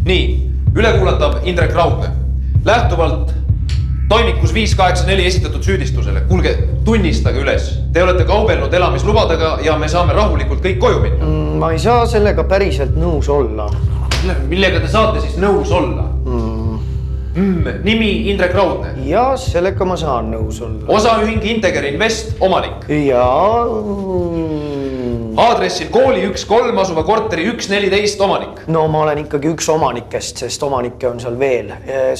Nii, ülekuulatav Indrek Raudne. Lähtuvalt toimikus 584 esitatud süüdistusele. Kuulge, tunnistage üles. Te olete kaubelnud elamislubadega ja me saame rahulikult kõik koju minna. Ma ei saa sellega päriselt nõus olla. Millega te saate siis nõus olla? Nimi Indrek Raudne. Ja, sellega ma saan nõus olla. Osaühing Integer Invest, omanik. Ja... Aadressil kooli 1-3 asuva korteri 1-14 omanik. No ma olen ikkagi üks omanikest, sest omanikke on seal veel.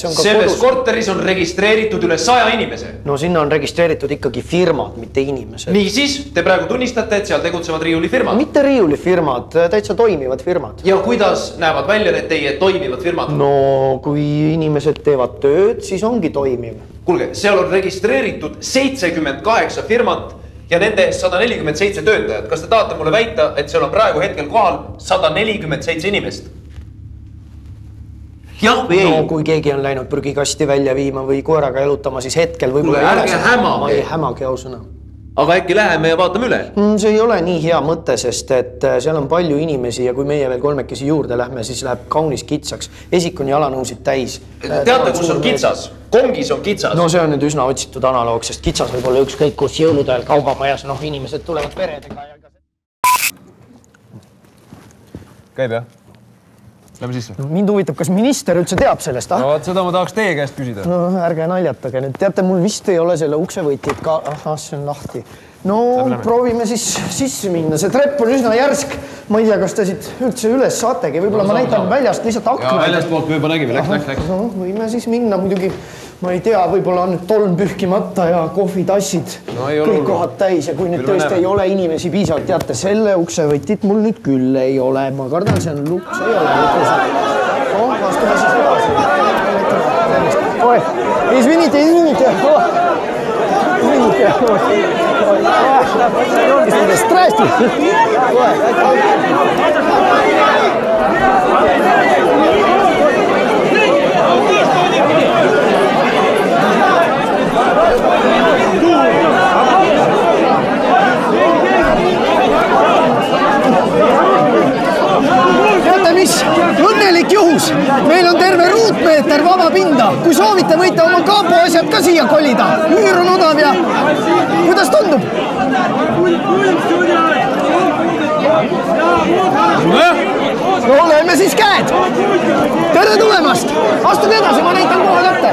Selles korteris on registreeritud üle 100 inimese. No sinna on registreeritud ikkagi firmad, mitte inimesed. Niisiis, te praegu tunnistate, et seal tegutsevad riiulifirmad? Mitte riiulifirmad, täitsa toimivad firmad. Ja kuidas näevad välja need teie toimivad firmad? No kui inimesed teevad tööd, siis ongi toimiv. Kuulge, seal on registreeritud 78 firmat ja nende 147 töötajad. Kas te tahate mulle väita, et seal on praegu hetkel kohal 147 inimest? Jah või ei? No kui keegi on läinud prügikasti välja viima või koeraga elutama, siis hetkel võib-olla ärge hämage. Ma ei hämagi ausõna. Aga äkki läheme ja vaatame üle? See ei ole nii hea mõte, sest et seal on palju inimesi ja kui meie veel kolmekesi juurde lähme, siis läheb kaunis kitsaks. Esik on jalanõusid täis. Teate, kus on kitsas? Kongis on kitsas. No see on nüüd üsna otsitud analoog, sest kitsas võib olla ükskõik kus jõulude ajal kaubamajas. Noh, inimesed tulevad peredega ja... Käib jah? Lähme sisse. Mind huvitab, kas minister üldse teab sellest? No seda ma tahaks teie käest küsida. No ärge naljatage nüüd. Teate, mul vist ei ole selle uksevõtit ka... Ahah, see on lahti. No proovime siis sisse minna. See trepp on üsna järsk. Ma ei tea, kas te siit üldse üles saategi. Võib-olla ma näitan väljast lihtsalt akna. Ja väljast poolt me juba nägime. Läks. No, võime siis minna muidugi. Ma ei tea, võib-olla on nüüd tolm pühkimata ja kohvitassid kõik kohad täis. Ja kui nüüd tõesti ei ole inimesi piisavalt, teate, selle uksevõtit mul nüüd küll ei ole. Ma kardan, see on luks, ei ole lukus. No, vastume siis edasi. Oi, извините. Здрасте. Teate mis? Õnnelik juhus! Meil on terve ruutmeeter vaba pinda. Kui soovite, võite oma kaapo asjad ka siia kolida. Üür on odav ja... Kuidas tundub? No oleme siis käed! Tere tulemast! Astuge edasi, ma näitan koha kätte!